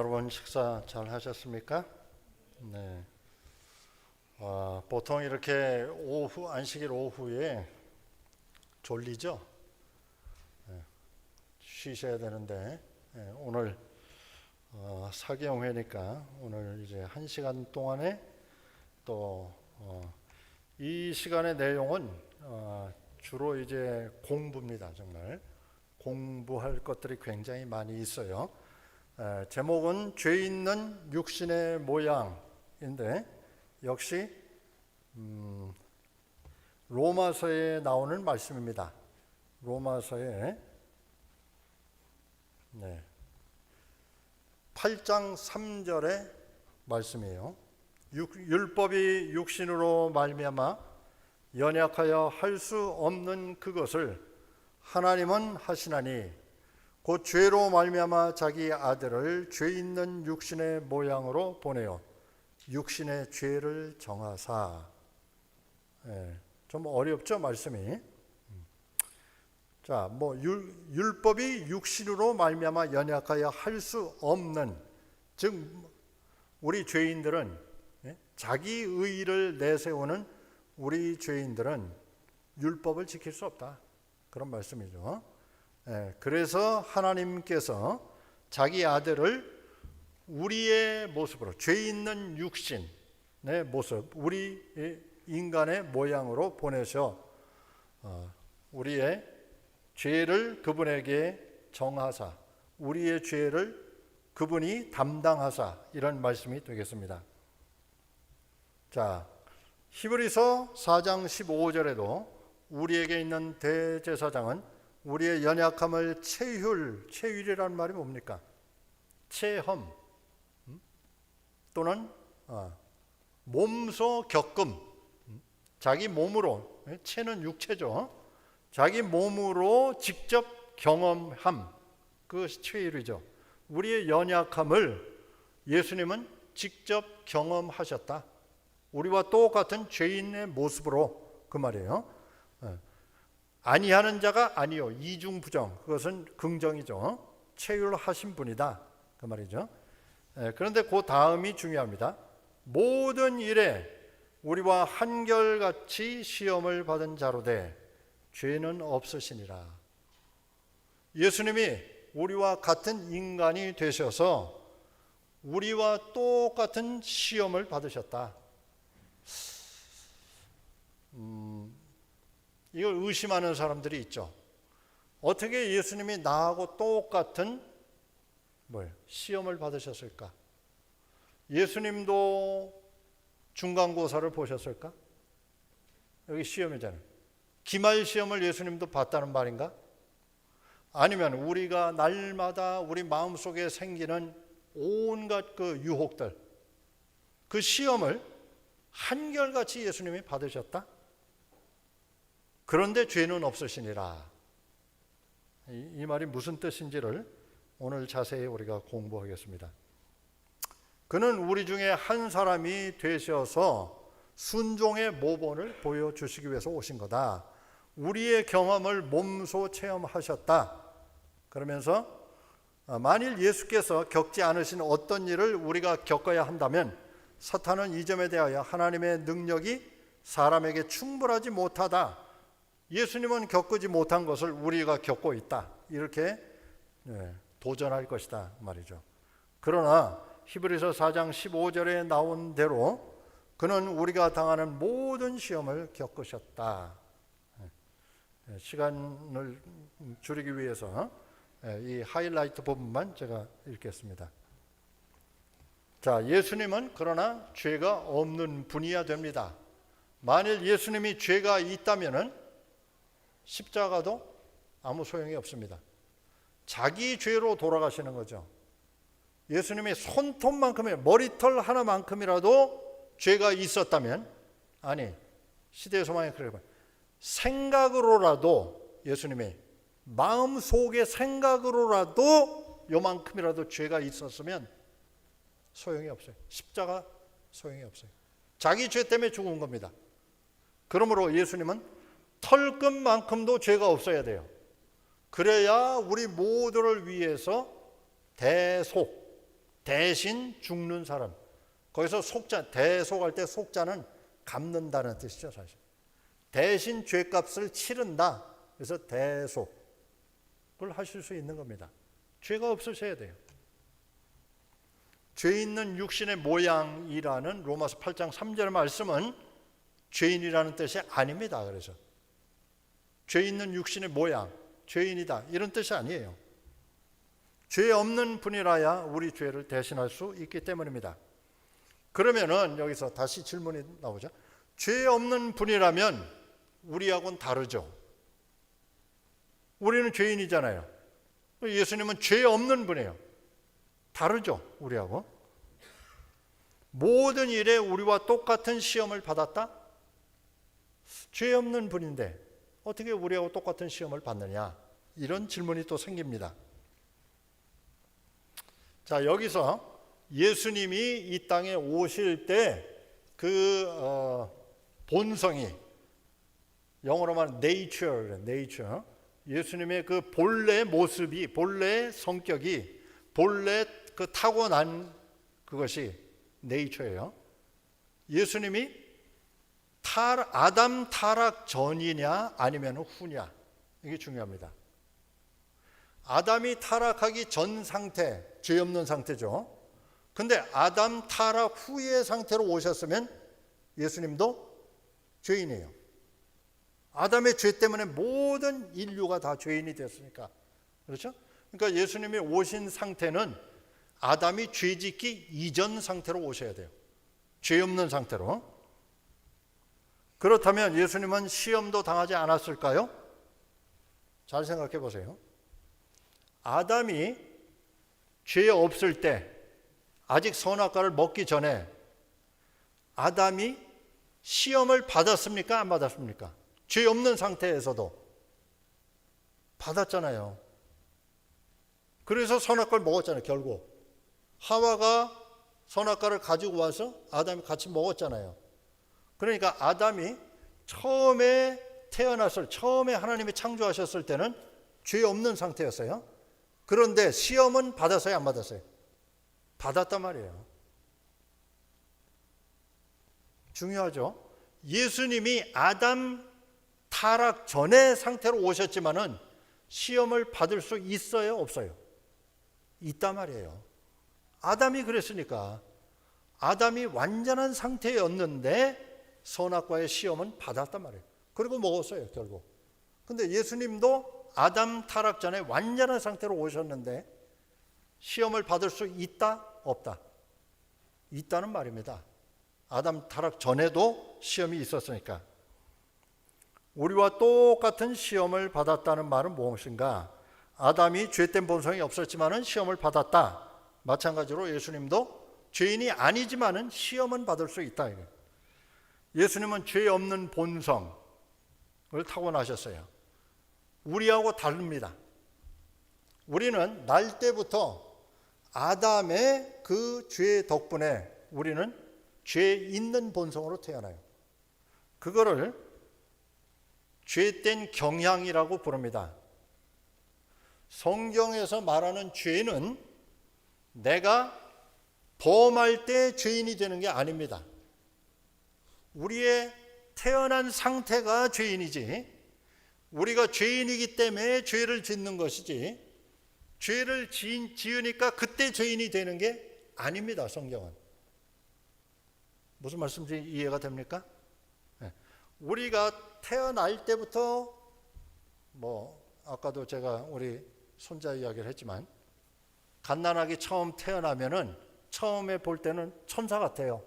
여러분 식사 잘 하셨습니까? 네. 보통 이렇게 안식일 오후에 졸리죠? 네. 쉬셔야 되는데 오늘 사경회니까 오늘 이제 1시간 동안에 또 이 시간의 내용은 주로 이제 공부입니다. 정말 공부할 것들이 굉장히 많이 있어요. 제목은 죄 있는 육신의 모양인데 역시 로마서에 나오는 말씀입니다. 로마서에 8장 3절의 말씀이에요. 율법이 육신으로 말미암아 연약하여 할 수 없는 그것을 하나님은 하시나니 곧 죄로 말미암아 자기 아들을 죄 있는 육신의 모양으로 보내어 육신의 죄를 정하사. 좀 어렵죠 말씀이. 자, 율법이 육신으로 말미암아 연약하여 할 수 없는, 즉 우리 죄인들은 자기 의의를 내세우는 우리 죄인들은 율법을 지킬 수 없다, 그런 말씀이죠. 그래서 하나님께서 자기 아들을 우리의 모습으로, 죄 있는 육신의 모습, 우리 인간의 모양으로 보내셔 우리의 죄를 그분에게 정하사, 우리의 죄를 그분이 담당하사, 이런 말씀이 되겠습니다. 자, 히브리서 4장 15절에도 우리에게 있는 대제사장은 우리의 연약함을 체휼이라는 말이 뭡니까? 체험 또는 몸소 겪음, 자기 몸으로, 체는 육체죠. 자기 몸으로 직접 경험함, 그것이 체휼이죠. 우리의 연약함을 예수님은 직접 경험하셨다. 우리와 똑같은 죄인의 모습으로, 그 말이에요. 아니하는 자가 아니요, 이중부정, 그것은 긍정이죠. 체휼하신 분이다, 그 말이죠. 그런데 그 다음이 중요합니다. 모든 일에 우리와 한결같이 시험을 받은 자로되 죄는 없으시니라. 예수님이 우리와 같은 인간이 되셔서 우리와 똑같은 시험을 받으셨다. 이걸 의심하는 사람들이 있죠. 어떻게 예수님이 나하고 똑같은 시험을 받으셨을까? 예수님도 중간고사를 보셨을까? 여기 시험이잖아요. 기말 시험을 예수님도 봤다는 말인가? 아니면 우리가 날마다 우리 마음속에 생기는 온갖 그 유혹들, 그 시험을 한결같이 예수님이 받으셨다? 그런데 죄는 없으시니라. 이 말이 무슨 뜻인지를 오늘 자세히 우리가 공부하겠습니다. 그는 우리 중에 한 사람이 되셔서 순종의 모본을 보여주시기 위해서 오신 거다. 우리의 경험을 몸소 체험하셨다. 그러면서 만일 예수께서 겪지 않으신 어떤 일을 우리가 겪어야 한다면 사탄은 이 점에 대하여 하나님의 능력이 사람에게 충분하지 못하다, 예수님은 겪지 못한 것을 우리가 겪고 있다, 이렇게 도전할 것이다 말이죠. 그러나 히브리서 4장 15절에 나온 대로 그는 우리가 당하는 모든 시험을 겪으셨다. 시간을 줄이기 위해서 이 하이라이트 부분만 제가 읽겠습니다. 자, 예수님은 그러나 죄가 없는 분이어야 됩니다. 만일 예수님이 죄가 있다면은 십자가도 아무 소용이 없습니다. 자기 죄로 돌아가시는 거죠. 예수님이 손톱만큼의, 머리털 하나만큼이라도 죄가 있었다면, 아니, 시대의 소망이 그래 봐요. 생각으로라도, 예수님이 마음속의 생각으로라도 요만큼이라도 죄가 있었으면 소용이 없어요. 십자가 소용이 없어요. 자기 죄 때문에 죽은 겁니다. 그러므로 예수님은 털끝만큼도 죄가 없어야 돼요. 그래야 우리 모두를 위해서 대속, 대신 죽는 사람. 거기서 속자, 대속할 때 속자는 갚는다는 뜻이죠, 사실. 대신 죄값을 치른다. 그래서 대속을 하실 수 있는 겁니다. 죄가 없으셔야 돼요. 죄 있는 육신의 모양이라는 로마서 8장 3절 말씀은 죄인이라는 뜻이 아닙니다. 그래서 죄 있는 육신의 모양, 죄인이다 이런 뜻이 아니에요. 죄 없는 분이라야 우리 죄를 대신할 수 있기 때문입니다. 그러면은 여기서 다시 질문이 나오죠. 죄 없는 분이라면 우리하고는 다르죠. 우리는 죄인이잖아요. 예수님은 죄 없는 분이에요. 다르죠, 우리하고. 모든 일에 우리와 똑같은 시험을 받았다? 죄 없는 분인데 어떻게 우리하고 똑같은 시험을 받느냐? 이런 질문이 또 생깁니다. 자, 여기서 예수님이 이 땅에 오실 때 그 본성이, 영어로 말하면 nature, 예수님의 그 본래 모습이, 본래 성격이, 본래 그 타고난 그것이 네이처예요. 예수님이 아담 타락 전이냐 아니면 후냐, 이게 중요합니다. 아담이 타락하기 전 상태, 죄 없는 상태죠. 근데 아담 타락 후의 상태로 오셨으면 예수님도 죄인이에요. 아담의 죄 때문에 모든 인류가 다 죄인이 됐으니까. 그렇죠? 그러니까 예수님이 오신 상태는 아담이 죄짓기 이전 상태로 오셔야 돼요. 죄 없는 상태로. 그렇다면 예수님은 시험도 당하지 않았을까요? 잘 생각해 보세요. 아담이 죄 없을 때, 아직 선악과를 먹기 전에 아담이 시험을 받았습니까? 안 받았습니까? 죄 없는 상태에서도 받았잖아요. 그래서 선악과를 먹었잖아요. 결국 하와가 선악과를 가지고 와서 아담이 같이 먹었잖아요. 그러니까 아담이 처음에 하나님이 창조하셨을 때는 죄 없는 상태였어요. 그런데 시험은 받았어요, 안 받았어요? 받았단 말이에요. 중요하죠. 예수님이 아담 타락 전의 상태로 오셨지만은 시험을 받을 수 있어요, 없어요? 있단 말이에요. 아담이 그랬으니까. 아담이 완전한 상태였는데 선악과의 시험은 받았단 말이에요. 그리고 먹었어요, 결국. 근데 예수님도 아담 타락 전에 완전한 상태로 오셨는데 시험을 받을 수 있다, 없다? 있다는 말입니다. 아담 타락 전에도 시험이 있었으니까. 우리와 똑같은 시험을 받았다는 말은 무엇인가? 아담이 죄된 본성이 없었지만은 시험을 받았다. 마찬가지로 예수님도 죄인이 아니지만은 시험은 받을 수 있다. 예수님은 죄 없는 본성을 타고나셨어요. 우리하고 다릅니다. 우리는 날 때부터 아담의 그 죄 덕분에 우리는 죄 있는 본성으로 태어나요. 그거를 죄된 경향이라고 부릅니다. 성경에서 말하는 죄는 내가 범할 때 죄인이 되는 게 아닙니다. 우리의 태어난 상태가 죄인이지, 우리가 죄인이기 때문에 죄를 짓는 것이지, 죄를 지으니까 그때 죄인이 되는 게 아닙니다. 성경은. 무슨 말씀인지 이해가 됩니까? 네. 우리가 태어날 때부터 아까도 제가 우리 손자 이야기를 했지만 갓난아기 처음 태어나면은 처음에 볼 때는 천사 같아요.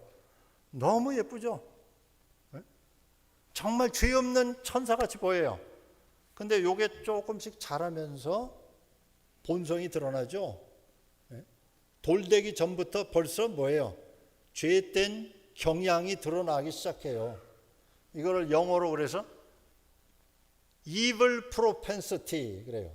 너무 예쁘죠? 네? 정말 죄 없는 천사같이 보여요. 근데 요게 조금씩 자라면서 본성이 드러나죠. 돌되기 전부터 벌써 뭐예요? 죄된 경향이 드러나기 시작해요. 이거를 영어로 그래서 evil propensity 그래요.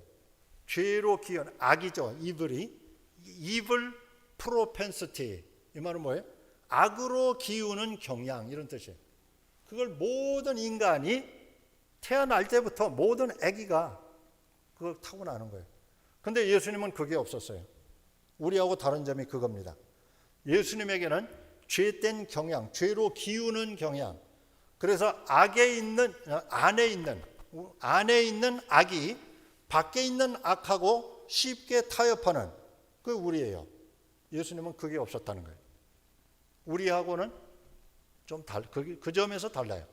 죄로 기운, 악이죠. evil이. evil propensity. 이 말은 뭐예요? 악으로 기우는 경향, 이런 뜻이에요. 그걸 모든 인간이 태어날 때부터 모든 아기가 그걸 타고나는 거예요. 근데 예수님은 그게 없었어요. 우리하고 다른 점이 그겁니다. 예수님에게는 죄된 경향, 죄로 기우는 경향, 그래서 안에 있는 악이 밖에 있는 악하고 쉽게 타협하는 그 우리예요. 예수님은 그게 없었다는 거예요. 우리하고는 좀 그 점에서 달라요.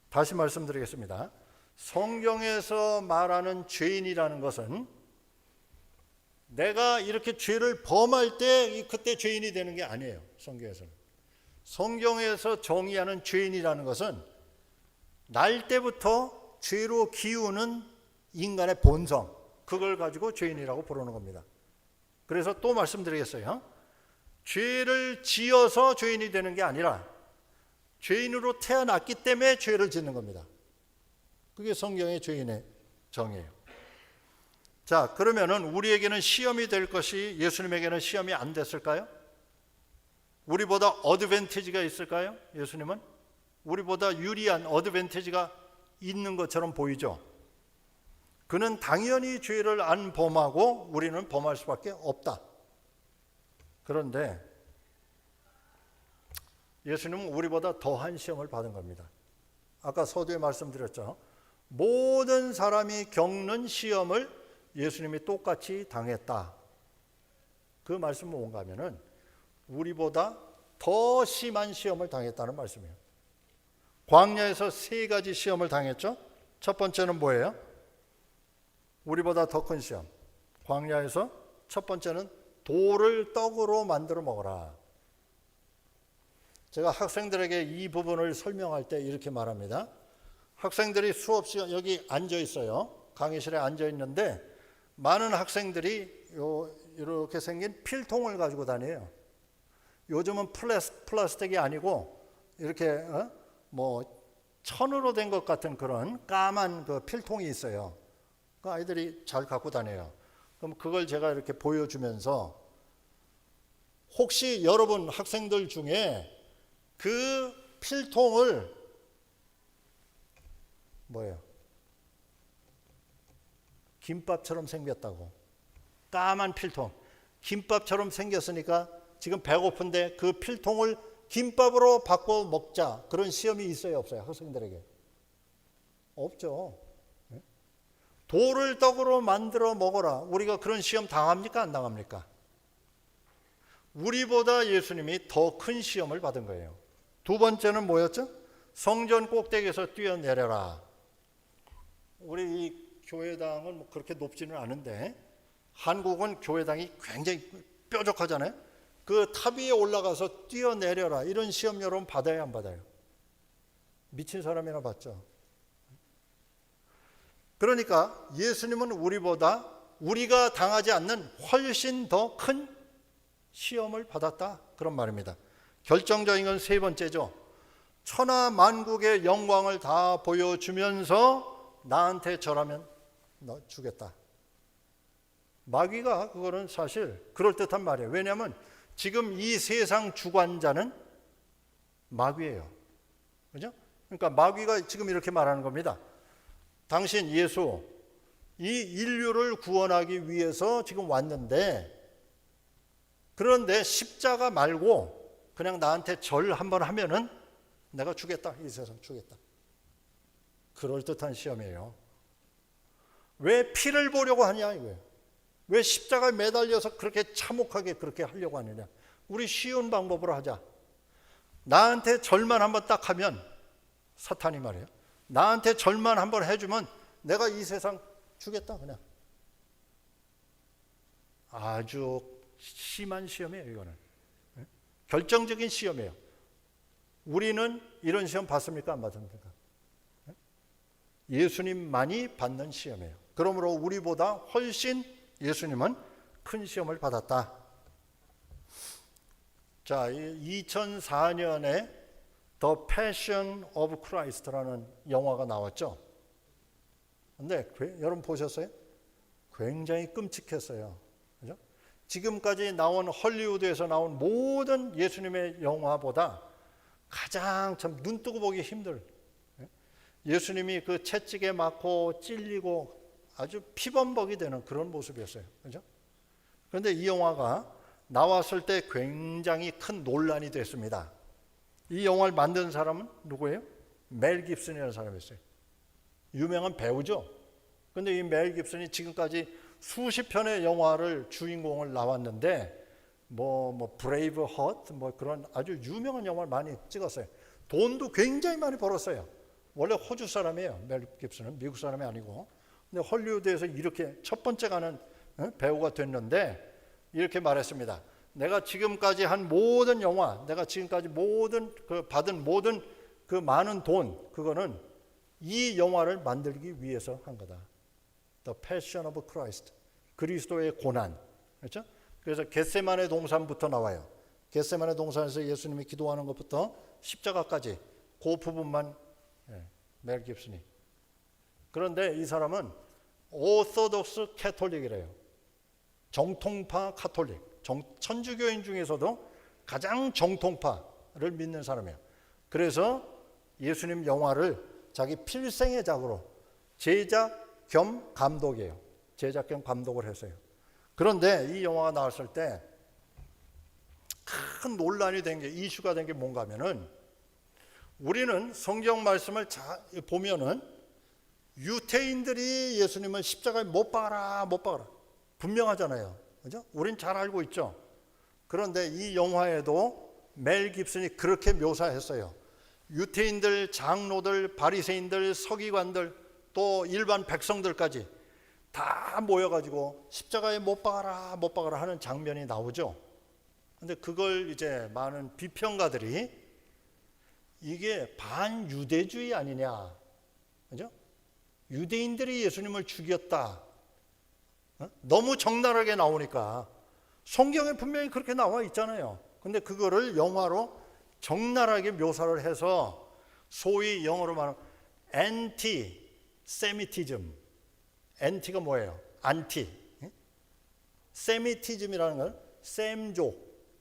다시 말씀드리겠습니다. 성경에서 말하는 죄인이라는 것은 내가 이렇게 죄를 범할 때 그때 죄인이 되는 게 아니에요. 성경에서는. 성경에서 정의하는 죄인이라는 것은 날 때부터 죄로 기우는 인간의 본성, 그걸 가지고 죄인이라고 부르는 겁니다. 그래서 또 말씀드리겠어요. 죄를 지어서 죄인이 되는 게 아니라 죄인으로 태어났기 때문에 죄를 짓는 겁니다. 그게 성경의 죄인의 정의예요. 자, 그러면은 우리에게는 시험이 될 것이 예수님에게는 시험이 안 됐을까요? 우리보다 어드밴티지가 있을까요? 예수님은 우리보다 유리한 어드밴티지가 있는 것처럼 보이죠. 그는 당연히 죄를 안 범하고 우리는 범할 수밖에 없다. 그런데 예수님은 우리보다 더한 시험을 받은 겁니다. 아까 서두에 말씀드렸죠. 모든 사람이 겪는 시험을 예수님이 똑같이 당했다. 그 말씀은 뭔가 하면은 우리보다 더 심한 시험을 당했다는 말씀이에요. 광야에서 3가지 시험을 당했죠. 첫 번째는 뭐예요? 우리보다 더 큰 시험. 광야에서 첫 번째는 돌을 떡으로 만들어 먹어라. 제가 학생들에게 이 부분을 설명할 때 이렇게 말합니다. 학생들이 수업 시간 여기 앉아 있어요. 강의실에 앉아 있는데 많은 학생들이 이렇게 생긴 필통을 가지고 다녀요. 요즘은 플라스틱이 아니고 이렇게 천으로 된 것 같은 그런 까만 그 필통이 있어요. 그 아이들이 잘 갖고 다녀요. 그럼 그걸 제가 이렇게 보여주면서 혹시 여러분 학생들 중에 그 필통을 김밥처럼 생겼다고. 까만 필통. 김밥처럼 생겼으니까 지금 배고픈데 그 필통을 김밥으로 바꿔 먹자. 그런 시험이 있어요, 없어요? 학생들에게. 없죠. 돌을 떡으로 만들어 먹어라. 우리가 그런 시험 당합니까? 안 당합니까? 우리보다 예수님이 더 큰 시험을 받은 거예요. 두 번째는 뭐였죠? 성전 꼭대기에서 뛰어내려라. 우리 이 교회당은 그렇게 높지는 않은데 한국은 교회당이 굉장히 뾰족하잖아요. 그 탑 위에 올라가서 뛰어내려라. 이런 시험 여러분 받아요, 안 받아요? 미친 사람이나 받죠. 그러니까 예수님은 우리가 당하지 않는 훨씬 더 큰 시험을 받았다. 그런 말입니다. 결정적인 건 3번째죠. 천하 만국의 영광을 다 보여주면서 나한테 절하면 너 주겠다. 마귀가 그거는 사실 그럴듯한 말이에요. 왜냐하면 지금 이 세상 주관자는 마귀예요. 그죠? 그러니까 마귀가 지금 이렇게 말하는 겁니다. 당신 예수, 이 인류를 구원하기 위해서 지금 왔는데 그런데 십자가 말고 그냥 나한테 절 한번 하면은 내가 주겠다. 이 세상 주겠다. 그럴듯한 시험이에요. 왜 피를 보려고 하냐 이거예요. 왜 십자가에 매달려서 그렇게 참혹하게 그렇게 하려고 하느냐. 우리 쉬운 방법으로 하자. 나한테 절만 한번 딱 하면 사탄이 말이에요. 나한테 절만 한번 해주면 내가 이 세상 주겠다 그냥. 아주 심한 시험이에요 이거는. 결정적인 시험이에요. 우리는 이런 시험 받습니까? 안 받습니까? 예수님만이 받는 시험이에요. 그러므로 우리보다 훨씬 예수님은 큰 시험을 받았다. 자, 2004년에 The Passion of Christ라는 영화가 나왔죠. 근데 여러분 보셨어요? 굉장히 끔찍했어요. 그죠? 지금까지 나온 헐리우드에서 나온 모든 예수님의 영화보다 가장 참 눈뜨고 보기 힘들. 예수님이 그 채찍에 맞고 찔리고 아주 피범벅이 되는 그런 모습이었어요. 그죠? 그런데 이 영화가 나왔을 때 굉장히 큰 논란이 됐습니다. 이 영화를 만든 사람은 누구예요? 멜 깁슨이라는 사람이었어요. 유명한 배우죠. 그런데 이 멜 깁슨이 지금까지 수십 편의 영화를 주인공을 나왔는데 브레이브 허트 그런 아주 유명한 영화를 많이 찍었어요. 돈도 굉장히 많이 벌었어요. 원래 호주 사람이에요. 멜 깁슨은 미국 사람이 아니고. 근데 헐리우드에서 이렇게 첫 번째 가는 배우가 됐는데 이렇게 말했습니다. 내가 지금까지 한 모든 영화, 내가 지금까지 받은 모든 그 많은 돈, 그거는 이 영화를 만들기 위해서 한 거다. The Passion of Christ. 그리스도의 고난. 그렇죠? 그래서 겟세마네 동산부터 나와요. 겟세마네 동산에서 예수님이 기도하는 것부터 십자가까지 그 부분만 멜 깁슨이. 그런데 이 사람은 오소독스 캐톨릭이래요. 정통파 카톨릭. 천주교인 중에서도 가장 정통파를 믿는 사람이에요. 그래서 예수님 영화를 자기 필생의 작으로 제작 겸 감독이에요. 제작 겸 감독을 했어요. 그런데 이 영화가 나왔을 때 큰 논란이 된 게, 이슈가 된 게 뭔가 하면은, 우리는 성경 말씀을 보면은 유태인들이 예수님을 십자가에 못 박아라 분명하잖아요. 그죠? 우린 잘 알고 있죠. 그런데 이 영화에도 멜 깁슨이 그렇게 묘사했어요. 유태인들, 장로들, 바리새인들, 서기관들, 또 일반 백성들까지 다 모여가지고 십자가에 못 박아라 하는 장면이 나오죠. 근데 그걸 이제 많은 비평가들이 이게 반유대주의 아니냐, 그죠? 유대인들이 예수님을 죽였다. 너무 적나라하게 나오니까. 성경에 분명히 그렇게 나와 있잖아요. 근데 그거를 영화로 적나라하게 묘사를 해서 소위 영어로 말하면 anti-Semitism. anti가 뭐예요? 안티. 세미티즘이라는 건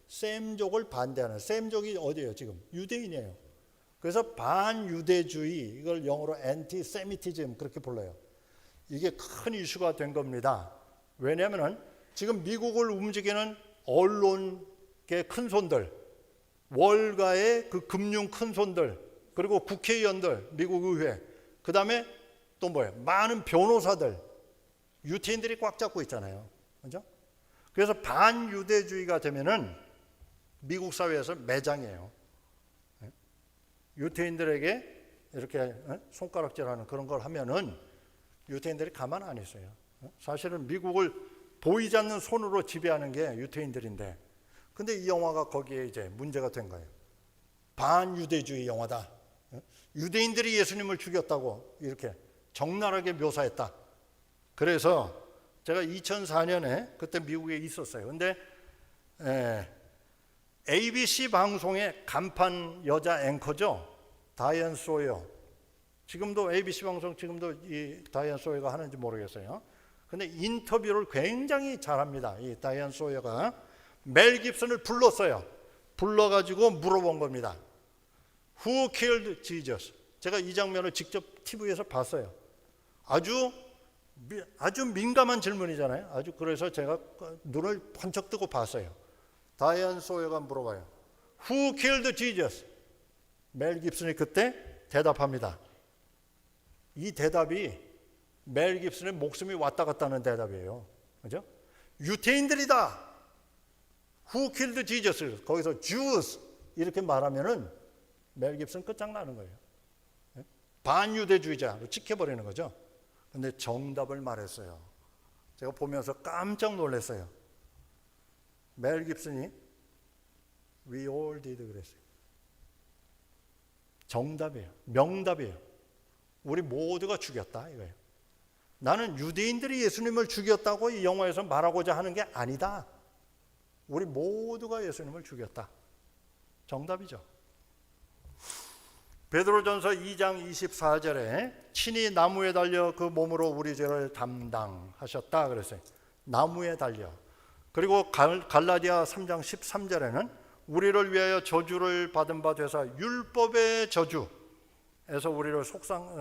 셈족을 반대하는. 셈족이 어디예요? 지금 유대인이에요. 그래서 반유대주의, 이걸 영어로 anti-Semitism 그렇게 불러요. 이게 큰 이슈가 된 겁니다. 왜냐하면 지금 미국을 움직이는 언론계 큰손들, 월가의 그 금융 큰손들, 그리고 국회의원들, 미국 의회, 그 다음에 또 뭐예요? 많은 변호사들, 유태인들이 꽉 잡고 있잖아요. 그죠? 그래서 반유대주의가 되면은 미국 사회에서 매장이에요. 유태인들에게 이렇게 손가락질하는 그런 걸 하면은 유태인들이 가만 안 있어요. 사실은 미국을 보이지 않는 손으로 지배하는 게 유태인들인데, 근데 이 영화가 거기에 이제 문제가 된 거예요. 반유대주의 영화다. 유대인들이 예수님을 죽였다고 이렇게 적나라하게 묘사했다. 그래서 제가 2004년에 그때 미국에 있었어요. 근데 ABC 방송의 간판 여자 앵커죠. 다이언 소여. 지금도 ABC 방송 지금도 이 다이언 소여가 하는지 모르겠어요. 근데 인터뷰를 굉장히 잘합니다. 이 다이언 소여가 멜 깁슨을 불렀어요. 불러가지고 물어본 겁니다. Who killed Jesus? 제가 이 장면을 직접 TV에서 봤어요. 아주 민감한 질문이잖아요. 그래서 제가 눈을 번쩍 뜨고 봤어요. 다이언 소여가 물어봐요. Who killed Jesus? 멜 깁슨이 그때 대답합니다. 이 대답이 멜 깁슨의 목숨이 왔다 갔다 하는 대답이에요. 그죠? 유태인들이다. Who killed Jesus? 거기서 Jews 이렇게 말하면은 멜 깁슨 끝장나는 거예요. 반유대주의자로 찍혀버리는 거죠. 근데 정답을 말했어요. 제가 보면서 깜짝 놀랐어요. 멜 깁슨이 We all did 그랬어요. 정답이에요. 명답이에요. 우리 모두가 죽였다 이거예요. 나는 유대인들이 예수님을 죽였다고 이 영화에서 말하고자 하는 게 아니다. 우리 모두가 예수님을 죽였다. 정답이죠. 베드로전서 2장 24절에 친히 나무에 달려 그 몸으로 우리 죄를 담당하셨다 그랬어요. 나무에 달려. 그리고 갈라디아 3장 13절에는 우리를 위하여 저주를 받은 바 되사 율법의 저주에서 우리를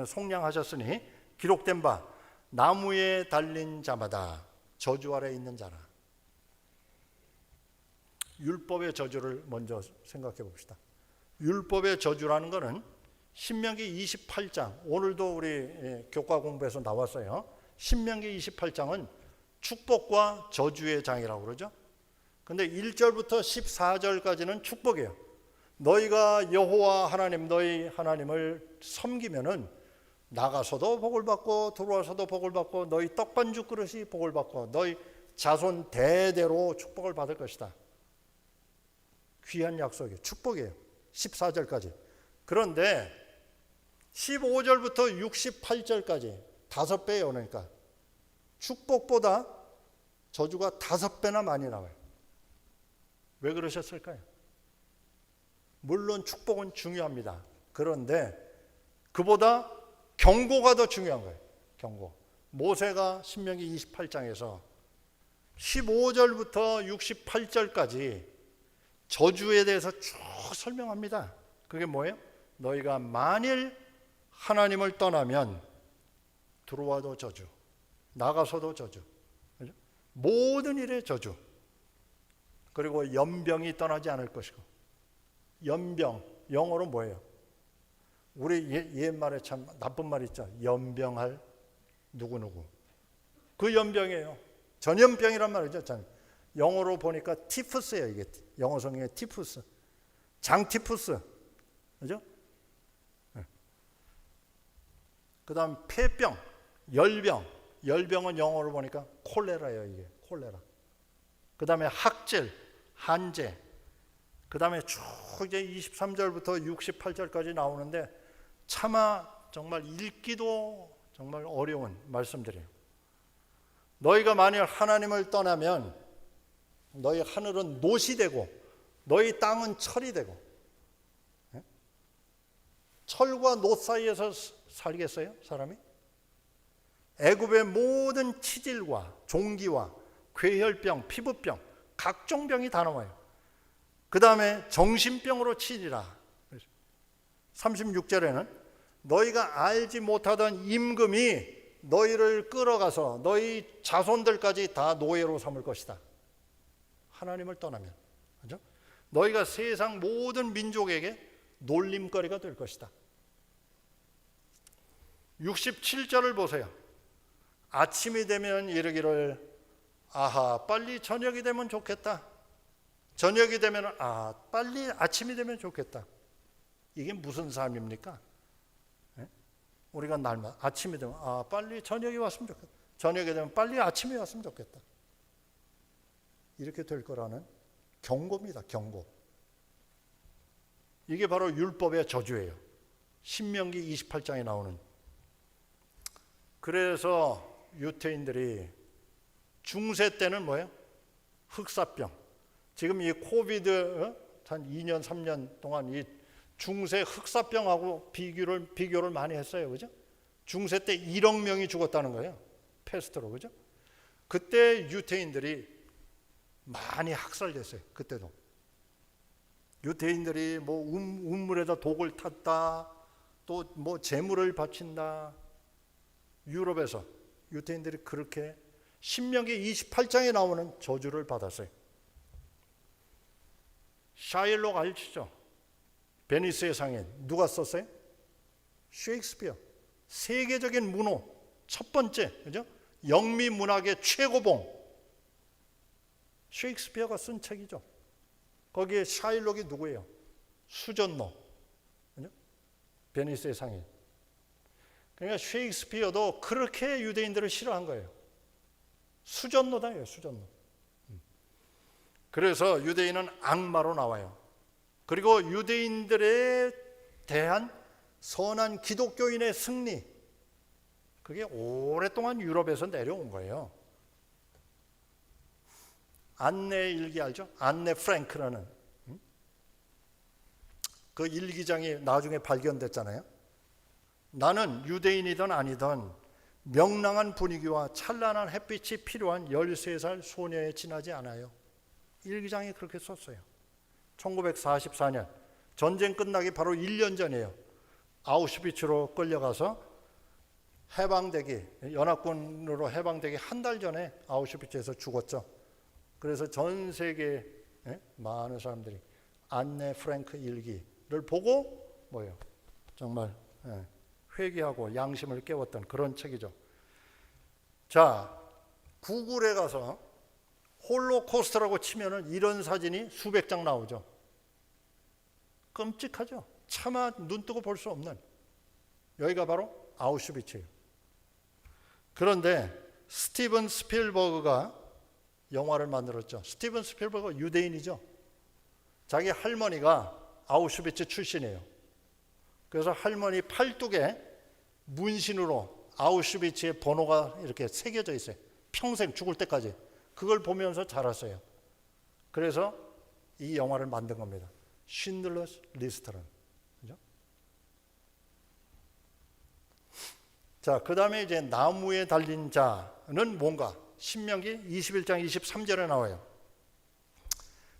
속량하셨으니 기록된 바 나무에 달린 자마다 저주 아래 있는 자라. 율법의 저주를 먼저 생각해 봅시다. 율법의 저주라는 것은 신명기 28장, 오늘도 우리 교과 공부에서 나왔어요. 신명기 28장은 축복과 저주의 장이라고 그러죠. 근데 1절부터 14절까지는 축복이에요. 너희가 여호와 하나님 너희 하나님을 섬기면은 나가서도 복을 받고 들어와서도 복을 받고 너희 떡반죽 그릇이 복을 받고 너희 자손 대대로 축복을 받을 것이다. 귀한 약속이에요. 축복이에요. 14절까지. 그런데 15절부터 68절까지 5배예요. 그러니까 축복보다 저주가 5배나 많이 나와요. 왜 그러셨을까요? 물론 축복은 중요합니다. 그런데 그보다 경고가 더 중요한 거예요. 경고. 모세가 신명기 28장에서 15절부터 68절까지 저주에 대해서 쭉 설명합니다. 그게 뭐예요? 너희가 만일 하나님을 떠나면 들어와도 저주, 나가서도 저주, 그죠? 모든 일에 저주. 그리고 연병이 떠나지 않을 것이고. 연병, 영어로 뭐예요? 우리 옛말에 참 나쁜 말 있죠. 연병할 누구누구. 그 연병이에요. 전염병이란 말이죠. 영어로 보니까 티푸스예요. 이게 영어 성경의 티푸스. 장티푸스. 그죠? 네. 그 다음 폐병, 열병. 열병은 영어로 보니까 콜레라예요. 이게 콜레라. 그 다음에 학질, 한제. 그 다음에 쭉 이제 23절부터 68절까지 나오는데 차마 정말 읽기도 정말 어려운 말씀들이에요. 너희가 만일 하나님을 떠나면 너희 하늘은 못이 되고 너희 땅은 철이 되고. 철과 못 사이에서 살겠어요? 사람이? 애굽의 모든 치질과 종기와 괴혈병, 피부병, 각종 병이 다 나와요. 그 다음에 정신병으로 치리라. 36절에는 너희가 알지 못하던 임금이 너희를 끌어가서 너희 자손들까지 다 노예로 삼을 것이다. 하나님을 떠나면. 그죠? 너희가 세상 모든 민족에게 놀림거리가 될 것이다. 67절을 보세요. 아침이 되면 이르기를 아하 빨리 저녁이 되면 좋겠다. 저녁이 되면 빨리 아침이 되면 좋겠다. 이게 무슨 삶입니까? 네? 우리가 날마다 아침이 되면 빨리 저녁이 왔으면 좋겠다. 저녁이 되면 빨리 아침이 왔으면 좋겠다. 이렇게 될 거라는 경고입니다. 경고. 이게 바로 율법의 저주예요. 신명기 28장에 나오는. 그래서 유태인들이 중세 때는 뭐예요? 흑사병. 지금 이 코비드 한 2년 3년 동안 이 중세 흑사병하고 비교를 많이 했어요. 그죠? 중세 때 1억 명이 죽었다는 거예요. 패스트로. 그죠? 그때 유태인들이 많이 학살됐어요. 그때도. 유태인들이 뭐 운물에다 독을 탔다. 또 뭐 재물을 바친다. 유럽에서 유태인들이 그렇게 신명기 28장에 나오는 저주를 받았어요. 샤일록 알죠? 베니스의 상인 누가 썼어요? 셰익스피어. 세계적인 문호 첫 번째, 그죠? 영미 문학의 최고봉 셰익스피어가 쓴 책이죠. 거기에 샤일록이 누구예요? 수전노, 그죠? 베니스의 상인. 그러니까 셰익스피어도 그렇게 유대인들을 싫어한 거예요. 수전노다예요, 수전노. 그래서 유대인은 악마로 나와요. 그리고 유대인들에 대한 선한 기독교인의 승리, 그게 오랫동안 유럽에서 내려온 거예요. 안네 일기 알죠? 안네 프랭크라는 그 일기장이 나중에 발견됐잖아요. 나는 유대인이든 아니든 명랑한 분위기와 찬란한 햇빛이 필요한 13살 소녀에 지나지 않아요. 일기장이 그렇게 썼어요. 1944년 전쟁 끝나기 바로 1년 전이에요. 아우슈비츠로 끌려가서 해방되기, 연합군으로 해방되기 한 달 전에 아우슈비츠에서 죽었죠. 그래서 전 세계 많은 사람들이 안네 프랭크 일기를 보고 뭐예요? 정말 회개하고 양심을 깨웠던 그런 책이죠. 자, 구글에 가서 홀로코스트라고 치면은 이런 사진이 수백 장 나오죠. 끔찍하죠. 차마 눈 뜨고 볼 수 없는. 여기가 바로 아우슈비츠예요. 그런데 스티븐 스필버그가 영화를 만들었죠. 스티븐 스필버그가 유대인이죠. 자기 할머니가 아우슈비츠 출신이에요. 그래서 할머니 팔뚝에 문신으로 아우슈비츠의 번호가 이렇게 새겨져 있어요. 평생 죽을 때까지. 그걸 보면서 자랐어요. 그래서 이 영화를 만든 겁니다. 쉰들러스 리스트라는. 그죠? 자, 그 다음에 이제 나무에 달린 자는 뭔가? 신명기 21장 23절에 나와요.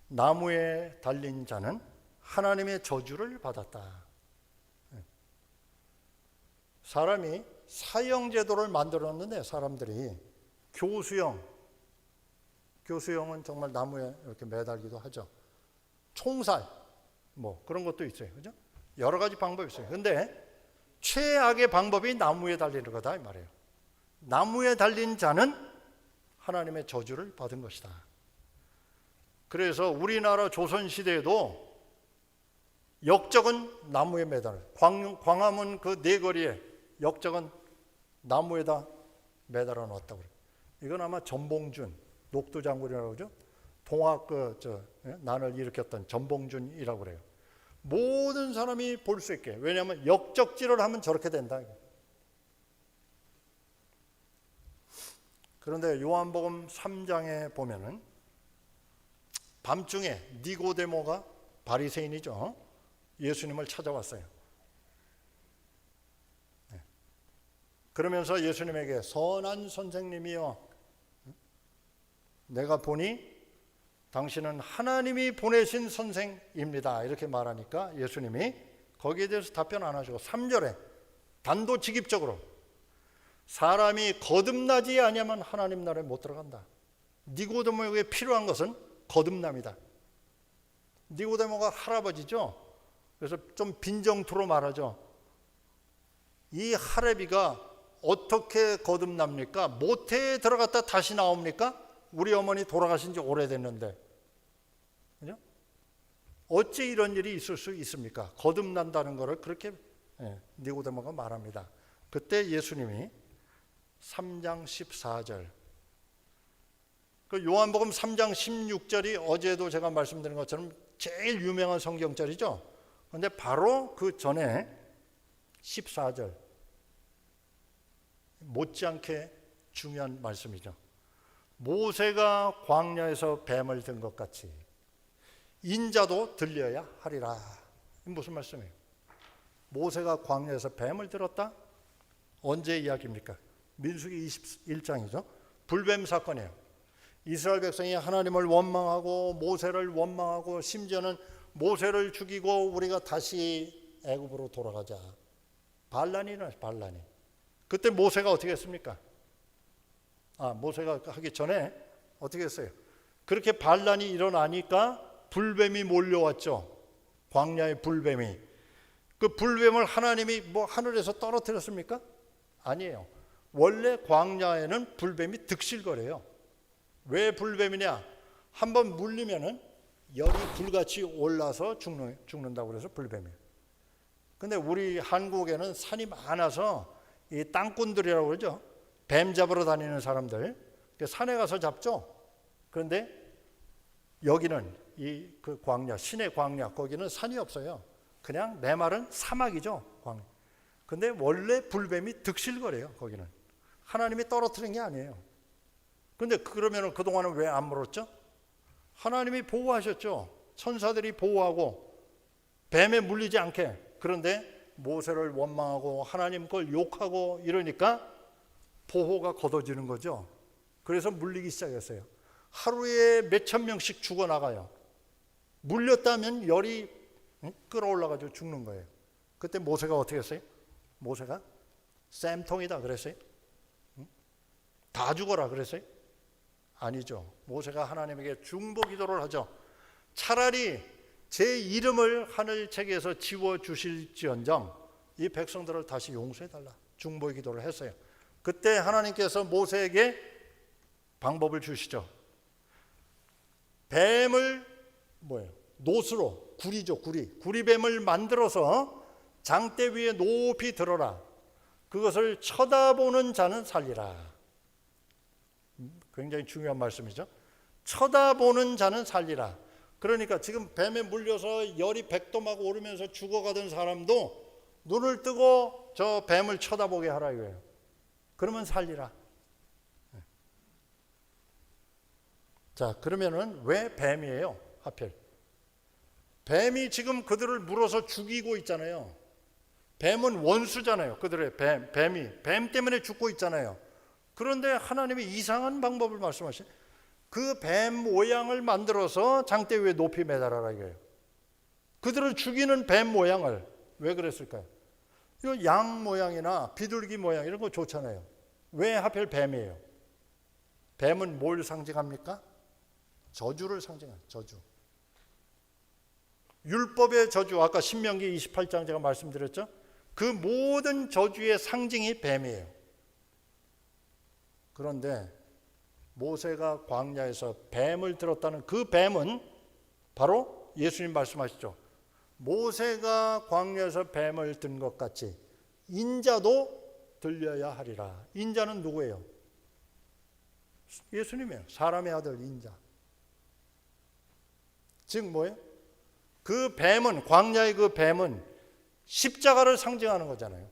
나무에 달린 자는 하나님의 저주를 받았다. 사람이 사형제도를 만들었는데 사람들이 교수형은 정말 나무에 이렇게 매달기도 하죠. 총살 뭐 그런 것도 있어요. 그죠? 여러 가지 방법이 있어요. 근데 최악의 방법이 나무에 달리는 거다 이 말이에요. 나무에 달린 자는 하나님의 저주를 받은 것이다. 그래서 우리나라 조선시대에도 역적은 나무에 매달, 광화문 그 네거리에 역적은 나무에다 매달아 놨다고 그래요. 이건 아마 전봉준, 녹두장군이라고 그러죠. 동학 난을 일으켰던 전봉준이라고 그래요. 모든 사람이 볼 수 있게. 왜냐하면 역적질을 하면 저렇게 된다. 그런데 요한복음 3장에 보면은 밤중에 니고데모가 바리새인이죠. 예수님을 찾아왔어요. 그러면서 예수님에게 선한 선생님이여, 내가 보니 당신은 하나님이 보내신 선생입니다. 이렇게 말하니까 예수님이 거기에 대해서 답변 안 하시고 3절에 단도직입적으로 사람이 거듭나지 아니하면 하나님 나라에 못 들어간다. 니고데모에게 필요한 것은 거듭남이다. 니고데모가 할아버지죠. 그래서 좀 빈정투로 말하죠. 이 할애비가 어떻게 거듭납니까? 모태에 들어갔다 다시 나옵니까? 우리 어머니 돌아가신 지 오래됐는데. 그죠? 어찌 이런 일이 있을 수 있습니까? 거듭난다는 것을 그렇게 니고데모가 말합니다. 그때 예수님이 3장 14절, 그 요한복음 3장 16절이 어제도 제가 말씀드린 것처럼 제일 유명한 성경절이죠. 그런데 바로 그 전에 14절 못지않게 중요한 말씀이죠. 모세가 광야에서 뱀을 든 것 같이 인자도 들려야 하리라. 무슨 말씀이에요? 모세가 광야에서 뱀을 들었다? 언제 이야기입니까? 민수기 21장이죠. 불뱀 사건이에요. 이스라엘 백성이 하나님을 원망하고 모세를 원망하고 심지어는 모세를 죽이고 우리가 다시 애굽으로 돌아가자. 반란이. 그때 모세가 어떻게 했습니까? 모세가 하기 전에 어떻게 했어요? 그렇게 반란이 일어나니까 불뱀이 몰려왔죠. 광야의 불뱀이. 그 불뱀을 하나님이 하늘에서 떨어뜨렸습니까? 아니에요. 원래 광야에는 불뱀이 득실거려요. 왜 불뱀이냐? 한번 물리면은 열이 불같이 올라서 죽는다고 그래서 불뱀이에요. 근데 우리 한국에는 산이 많아서 이 땅꾼들이라고 그러죠. 뱀 잡으러 다니는 사람들. 산에 가서 잡죠. 그런데 여기는 그 광야, 신의 광야, 거기는 산이 없어요. 그냥 내 말은 사막이죠. 광야. 근데 원래 불뱀이 득실거려요. 거기는. 하나님이 떨어뜨린 게 아니에요. 근데 그러면 그동안은 왜 안 물었죠? 하나님이 보호하셨죠. 천사들이 보호하고 뱀에 물리지 않게. 그런데 모세를 원망하고 하나님 걸 욕하고 이러니까 보호가 걷어지는 거죠. 그래서 물리기 시작했어요. 하루에 몇천 명씩 죽어나가요. 물렸다면 열이 끌어올라가지고 죽는 거예요. 그때 모세가 어떻게 했어요? 모세가 쌤통이다 그랬어요? 다 죽어라 그랬어요? 아니죠. 모세가 하나님에게 중보 기도를 하죠. 차라리 제 이름을 하늘 책에서 지워 주실지언정 이 백성들을 다시 용서해 달라 중보의 기도를 했어요. 그때 하나님께서 모세에게 방법을 주시죠. 뱀을 노스로 구리죠. 구리뱀을 만들어서 장대 위에 높이 들어라. 그것을 쳐다보는 자는 살리라. 굉장히 중요한 말씀이죠. 쳐다보는 자는 살리라. 그러니까 지금 뱀에 물려서 열이 100도 막 오르면서 죽어가던 사람도 눈을 뜨고 저 뱀을 쳐다보게 하라 이거예요. 그러면 살리라. 자, 그러면은 왜 뱀이에요? 하필 뱀이 지금 그들을 물어서 죽이고 있잖아요. 뱀은 원수잖아요. 그들의 뱀 때문에 죽고 있잖아요. 그런데 하나님이 이상한 방법을 말씀하시죠. 그 뱀 모양을 만들어서 장대 위에 높이 매달아라 이거예요. 그들을 죽이는 뱀 모양을 왜 그랬을까요? 이거 양 모양이나 비둘기 모양 이런 거 좋잖아요. 왜 하필 뱀이에요? 뱀은 뭘 상징합니까? 저주를 상징해요. 저주. 율법의 저주, 아까 신명기 28장 제가 말씀드렸죠. 그 모든 저주의 상징이 뱀이에요. 그런데 모세가 광야에서 뱀을 들었다는 그 뱀은 바로 예수님 말씀하시죠. 모세가 광야에서 뱀을 든 것 같이 인자도 들려야 하리라. 인자는 누구예요? 예수님이에요. 사람의 아들 인자. 즉 뭐예요? 그 뱀은, 광야의 그 뱀은 십자가를 상징하는 거잖아요.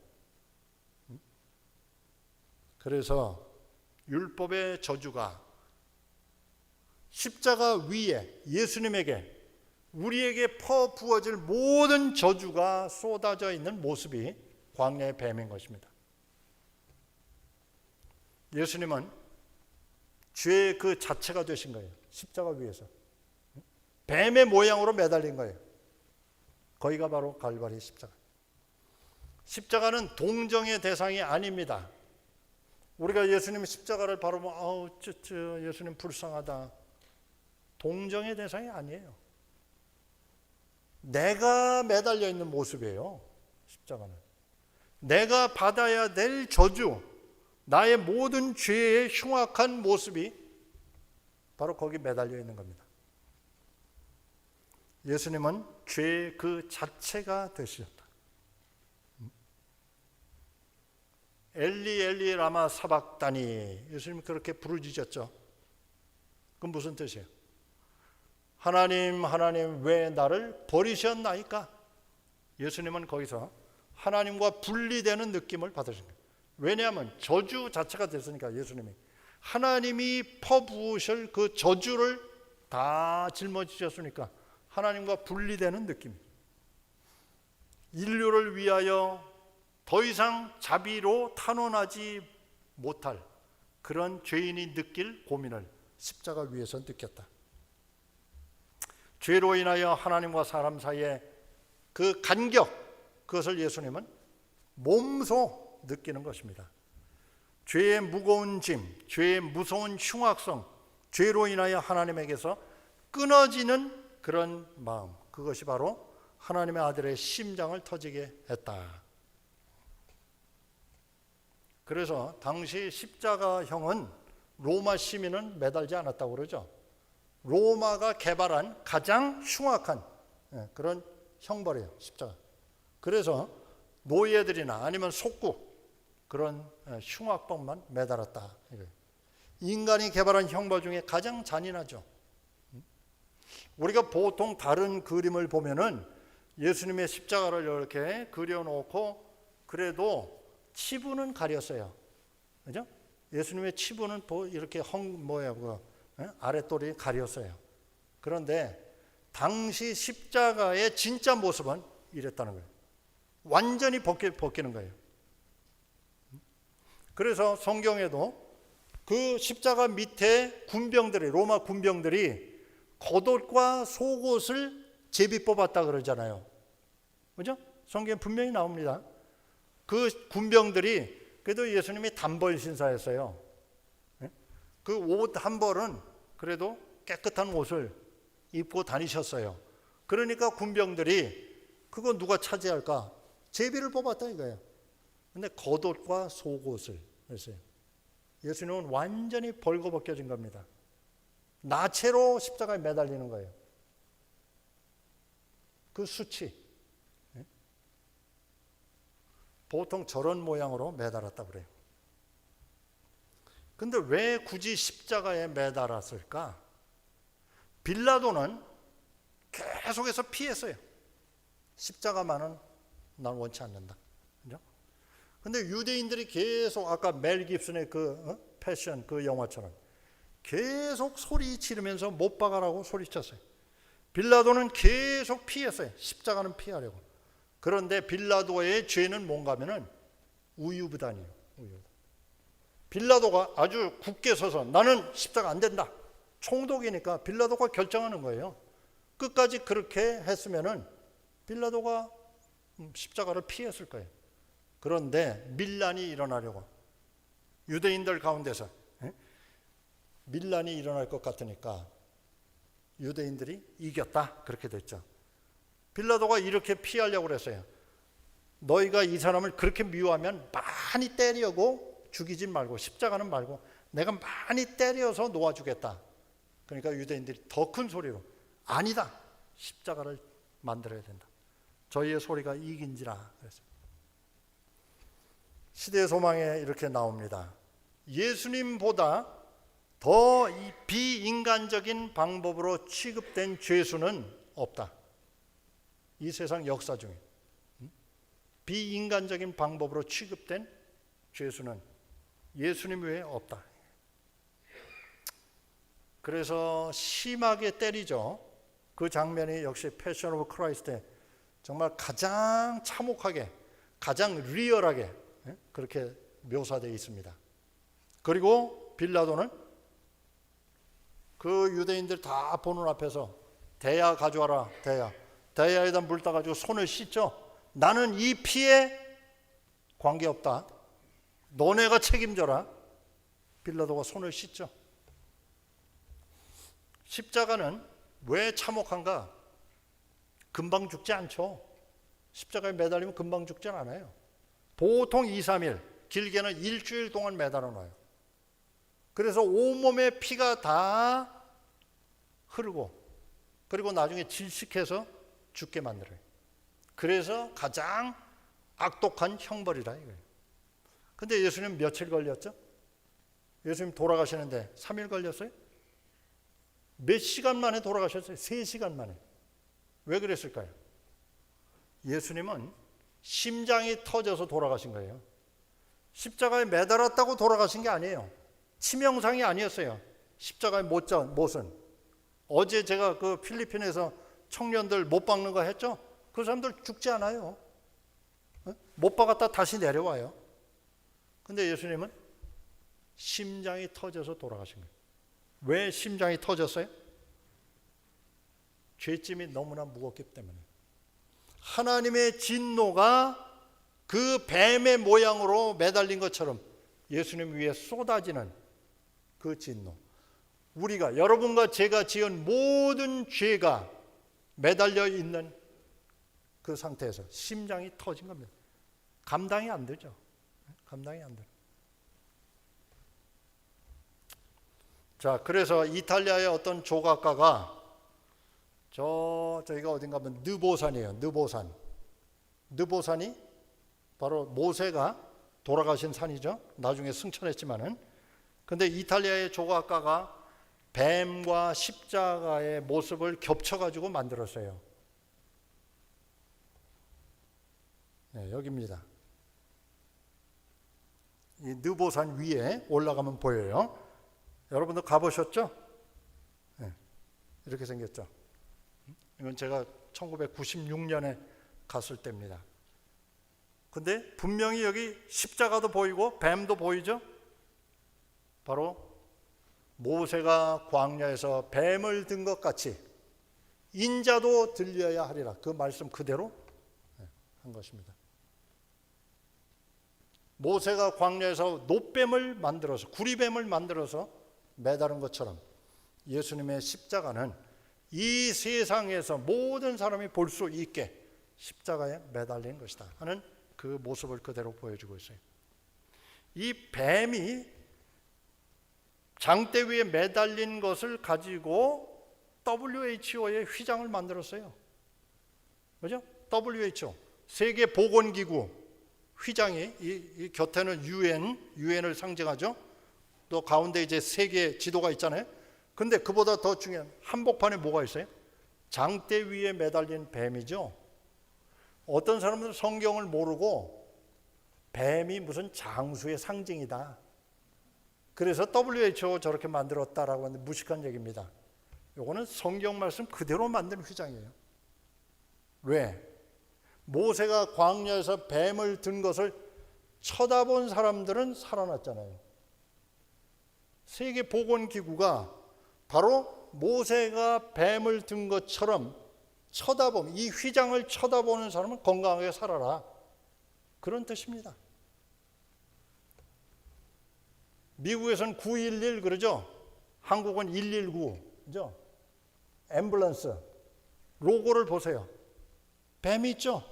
그래서 율법의 저주가 십자가 위에 예수님에게 우리에게 퍼부어질 모든 저주가 쏟아져 있는 모습이 광야의 뱀인 것입니다. 예수님은 죄의 그 자체가 되신 거예요. 십자가 위에서 뱀의 모양으로 매달린 거예요. 거기가 바로 갈바리 십자가. 십자가는 동정의 대상이 아닙니다. 우리가 예수님 십자가를 바라보면 아우 예수님 불쌍하다. 동정의 대상이 아니에요. 내가 매달려 있는 모습이에요. 십자가는. 내가 받아야 될 저주, 나의 모든 죄의 흉악한 모습이 바로 거기 매달려 있는 겁니다. 예수님은 죄의 그 자체가 되셨다. 엘리 엘리 라마 사박다니, 예수님 그렇게 부르짖었죠. 그건 무슨 뜻이에요? 하나님 하나님 왜 나를 버리셨나이까? 예수님은 거기서 하나님과 분리되는 느낌을 받으신 거예요. 왜냐하면 저주 자체가 됐으니까. 예수님이 하나님이 퍼부으실 그 저주를 다 짊어지셨으니까 하나님과 분리되는 느낌. 인류를 위하여 더 이상 자비로 탄원하지 못할 그런 죄인이 느낄 고민을 십자가 위에서 느꼈다. 죄로 인하여 하나님과 사람 사이에 그 간격, 그것을 예수님은 몸소 느끼는 것입니다. 죄의 무거운 짐, 죄의 무서운 흉악성, 죄로 인하여 하나님에게서 끊어지는 그런 마음, 그것이 바로 하나님의 아들의 심장을 터지게 했다. 그래서 당시 십자가형은 로마 시민은 매달지 않았다고 그러죠. 로마가 개발한 가장 흉악한 그런 형벌이에요, 십자가. 그래서 노예들이나 아니면 속국 그런 흉악범만 매달았다. 인간이 개발한 형벌 중에 가장 잔인하죠. 우리가 보통 다른 그림을 보면은 예수님의 십자가를 이렇게 그려놓고 그래도 치부는 가렸어요. 그죠? 예수님의 치부는 이렇게 아랫돌이 가렸어요. 그런데 당시 십자가의 진짜 모습은 이랬다는 거예요. 완전히 벗기는 거예요. 그래서 성경에도 그 십자가 밑에 군병들이, 로마 군병들이 겉옷과 속옷을 제비 뽑았다 그러잖아요. 그죠? 성경에 분명히 나옵니다. 그 군병들이, 그래도 예수님이 단벌 신사였어요. 그 옷 한 벌은 그래도 깨끗한 옷을 입고 다니셨어요. 그러니까 군병들이 그거 누가 차지할까? 제비를 뽑았다 이거예요. 근데 겉옷과 속옷을 했어요. 예수님은 완전히 벌거벗겨진 겁니다. 나체로 십자가에 매달리는 거예요. 그 수치. 보통 저런 모양으로 매달았다고 그래요. 근데 왜 굳이 십자가에 매달았을까? 빌라도는 계속해서 피했어요. 십자가만은 난 원치 않는다. 그죠? 근데 유대인들이 계속 아까 멜 깁슨의 그 패션 그 영화처럼 계속 소리 지르면서 못 박아라고 소리쳤어요. 빌라도는 계속 피했어요. 십자가는 피하려고. 그런데 빌라도의 죄는 뭔가 하면은 우유부단이에요. 우유부단. 빌라도가 아주 굳게 서서 나는 십자가 안 된다. 총독이니까 빌라도가 결정하는 거예요. 끝까지 그렇게 했으면은 빌라도가 십자가를 피했을 거예요. 그런데 밀란이 일어나려고 유대인들 가운데서 밀란이 일어날 것 같으니까 유대인들이 이겼다 그렇게 됐죠. 빌라도가 이렇게 피하려고 그랬어요. 너희가 이 사람을 그렇게 미워하면 많이 때리고 죽이지 말고 십자가는 말고 내가 많이 때려서 놓아주겠다. 그러니까 유대인들이 더 큰 소리로 아니다. 십자가를 만들어야 된다. 저희의 소리가 이긴지라 그랬어요. 시대의 소망에 이렇게 나옵니다. 예수님보다 더 비인간적인 방법으로 취급된 죄수는 없다. 이 세상 역사 중에 비인간적인 방법으로 취급된 죄수는 예수님 외에 없다. 그래서 심하게 때리죠. 그 장면이 역시 패션 오브 크라이스트에 정말 가장 참혹하게 가장 리얼하게 그렇게 묘사되어 있습니다. 그리고 빌라도는 그 유대인들 다 보는 앞에서 대야 가져와라. 대야에다 물 따가지고 손을 씻죠. 나는 이 피에 관계없다. 너네가 책임져라. 빌라도가 손을 씻죠. 십자가는 왜 참혹한가? 금방 죽지 않죠. 십자가에 매달리면 금방 죽지 않아요. 보통 2, 3일, 길게는 일주일 동안 매달아 놔요. 그래서 온몸에 피가 다 흐르고 그리고 나중에 질식해서 죽게 만들어요. 그래서 가장 악독한 형벌이라 이거예요. 근데 예수님 며칠 걸렸죠? 예수님 돌아가시는데 3일 걸렸어요? 몇 시간 만에 돌아가셨어요? 3시간 만에. 왜 그랬을까요? 예수님은 심장이 터져서 돌아가신 거예요. 십자가에 매달았다고 돌아가신 게 아니에요. 치명상이 아니었어요. 십자가의 못은. 어제 제가 그 필리핀에서 청년들 못 박는 거 했죠? 그 사람들 죽지 않아요. 못 박았다 다시 내려와요. 근데 예수님은 심장이 터져서 돌아가신 거예요. 왜 심장이 터졌어요? 죄짐이 너무나 무겁기 때문에. 하나님의 진노가 그 뱀의 모양으로 매달린 것처럼 예수님 위에 쏟아지는 그 진노. 우리가 여러분과 제가 지은 모든 죄가 매달려 있는 그 상태에서 심장이 터진 겁니다. 감당이 안 되죠. 감당이 안 돼요. 자, 그래서 이탈리아의 어떤 조각가가 저희가 어딘가 하면 느보산이에요. 느보산이 바로 모세가 돌아가신 산이죠. 나중에 승천했지만은. 근데 이탈리아의 조각가가 뱀과 십자가의 모습을 겹쳐가지고 만들었어요. 네, 여기입니다. 이 느보산 위에 올라가면 보여요. 여러분도 가보셨죠? 네, 이렇게 생겼죠. 이건 제가 1996년에 갔을 때입니다. 근데 분명히 여기 십자가도 보이고 뱀도 보이죠? 바로 모세가 광야에서 뱀을 든 것 같이 인자도 들려야 하리라. 그 말씀 그대로 한 것입니다. 모세가 광야에서 놋뱀을 만들어서 구리뱀을 만들어서 매다른 것처럼 예수님의 십자가는 이 세상에서 모든 사람이 볼 수 있게 십자가에 매달린 것이다 하는 그 모습을 그대로 보여주고 있어요. 이 뱀이 장대 위에 매달린 것을 가지고 WHO의 휘장을 만들었어요. 그죠? WHO, 세계보건기구 휘장이 이 곁에는 유엔을 상징하죠. 또 가운데 이제 세계 지도가 있잖아요. 근데 그보다 더 중요한 한복판에 뭐가 있어요? 장대 위에 매달린 뱀이죠. 어떤 사람들은 성경을 모르고 뱀이 무슨 장수의 상징이다, 그래서 WHO 저렇게 만들었다라고 하는데 무식한 얘기입니다. 이거는 성경 말씀 그대로 만든 휘장이에요. 왜? 모세가 광야에서 뱀을 든 것을 쳐다본 사람들은 살아났잖아요. 세계보건기구가 바로 모세가 뱀을 든 것처럼 쳐다보면, 이 휘장을 쳐다보는 사람은 건강하게 살아라, 그런 뜻입니다. 미국에서는 911 그러죠. 한국은 119, 그죠? 앰뷸런스 로고를 보세요. 뱀이 있죠.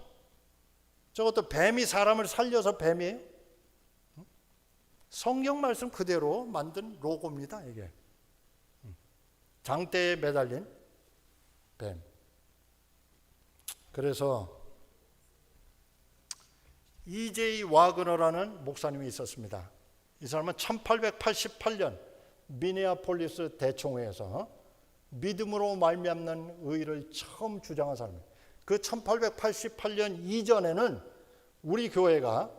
저것도 뱀이 사람을 살려서 뱀이에요. 성경 말씀 그대로 만든 로고입니다. 이게 장대에 매달린 뱀. 그래서 E.J. 와그너라는 목사님이 있었습니다. 이 사람은 1888년 미네아폴리스 대총회에서 믿음으로 말미암는 의를 처음 주장한 사람이에요. 그 1888년 이전에는 우리 교회가,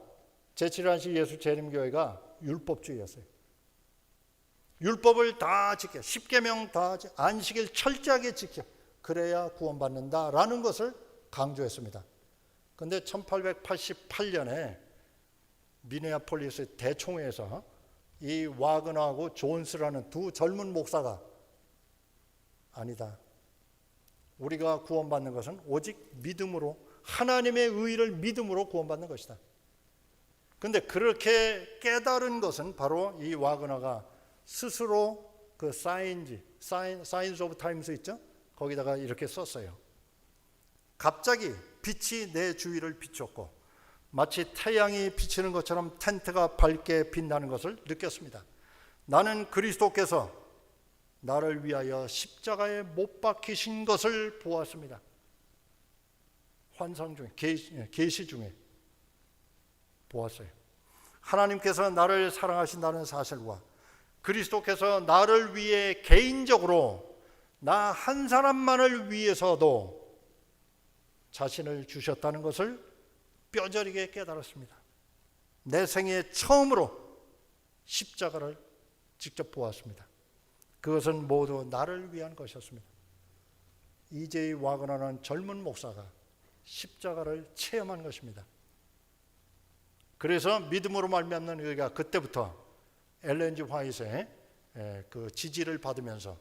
제7한식 예수 재림교회가 율법주의였어요. 율법을 다 지켜, 10계명 다 지켜, 안식일 철저하게 지켜, 그래야 구원받는다라는 것을 강조했습니다. 그런데 1888년에 미네아폴리스 대총회에서 이 와그너하고 존스라는 두 젊은 목사가, 아니다, 우리가 구원받는 것은 오직 믿음으로, 하나님의 의를 믿음으로 구원받는 것이다. 그런데 그렇게 깨달은 것은 바로 이 와그너가 스스로 그 사인스 오브 타임스 있죠? 거기다가 이렇게 썼어요. 갑자기 빛이 내 주위를 비췄고 마치 태양이 비치는 것처럼 텐트가 밝게 빛나는 것을 느꼈습니다. 나는 그리스도께서 나를 위하여 십자가에 못 박히신 것을 보았습니다. 환상 중에, 계시 중에 보았어요. 하나님께서 나를 사랑하신다는 사실과 그리스도께서 나를 위해 개인적으로 나 한 사람만을 위해서도 자신을 주셨다는 것을 뼈저리게 깨달았습니다. 내 생애 처음으로 십자가를 직접 보았습니다. 그것은 모두 나를 위한 것이었습니다. E.J. 와그너라는 젊은 목사가 십자가를 체험한 것입니다. 그래서 믿음으로 말미암는 의가 그때부터 엘렌 G. 화이트의 그 지지를 받으면서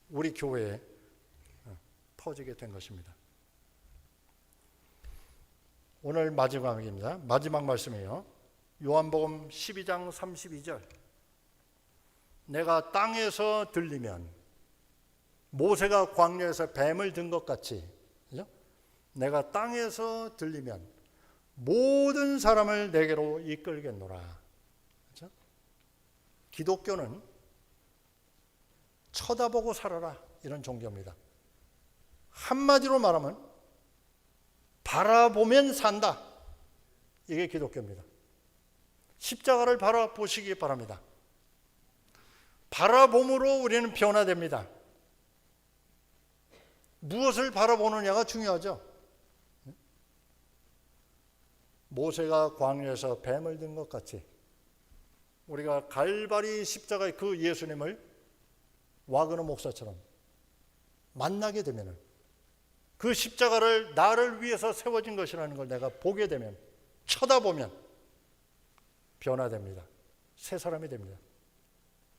우리 교회에 퍼지게 된 것입니다. 오늘 마지막입니다. 마지막 말씀이에요. 요한복음 12장 32절. 내가 땅에서 들리면 모세가 광야에서 뱀을 든 것 같이, 그죠? 내가 땅에서 들리면 모든 사람을 내게로 이끌겠노라. 그죠? 기독교는 쳐다보고 살아라, 이런 종교입니다. 한마디로 말하면 바라보면 산다, 이게 기독교입니다. 십자가를 바라보시기 바랍니다. 바라봄으로 우리는 변화됩니다. 무엇을 바라보느냐가 중요하죠. 모세가 광야에서 뱀을 든 것 같이 우리가 갈바리 십자가의 그 예수님을 와그너 목사처럼 만나게 되면, 그 십자가를 나를 위해서 세워진 것이라는 걸 내가 보게 되면, 쳐다보면 변화됩니다. 새 사람이 됩니다.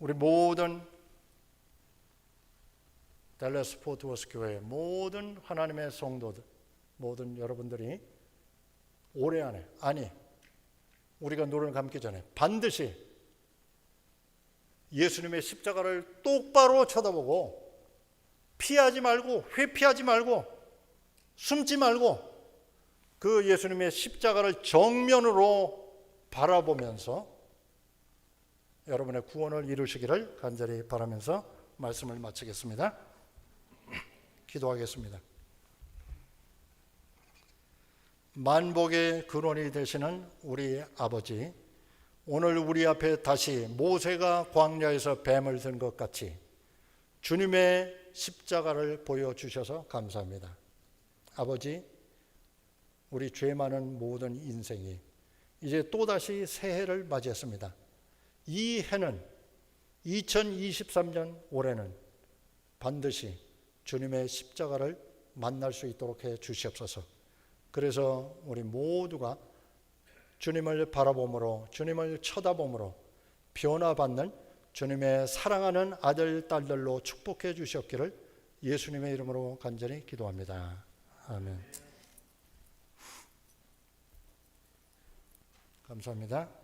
우리 모든 댈러스 포트워스 교회 모든 하나님의 성도들, 모든 여러분들이 올해 안에, 아니 우리가 눈을 감기 전에 반드시 예수님의 십자가를 똑바로 쳐다보고 피하지 말고, 회피하지 말고, 숨지 말고 그 예수님의 십자가를 정면으로 바라보면서 여러분의 구원을 이루시기를 간절히 바라면서 말씀을 마치겠습니다. 기도하겠습니다. 만복의 근원이 되시는 우리 아버지, 오늘 우리 앞에 다시 모세가 광야에서 뱀을 든 것 같이 주님의 십자가를 보여주셔서 감사합니다. 아버지, 우리 죄 많은 모든 인생이 이제 또다시 새해를 맞이했습니다. 이 해는 2023년 올해는 반드시 주님의 십자가를 만날 수 있도록 해 주시옵소서. 그래서 우리 모두가 주님을 바라봄으로, 주님을 쳐다봄으로 변화받는 주님의 사랑하는 아들, 딸들로 축복해 주셨기를 예수님의 이름으로 간절히 기도합니다. 아멘. 감사합니다.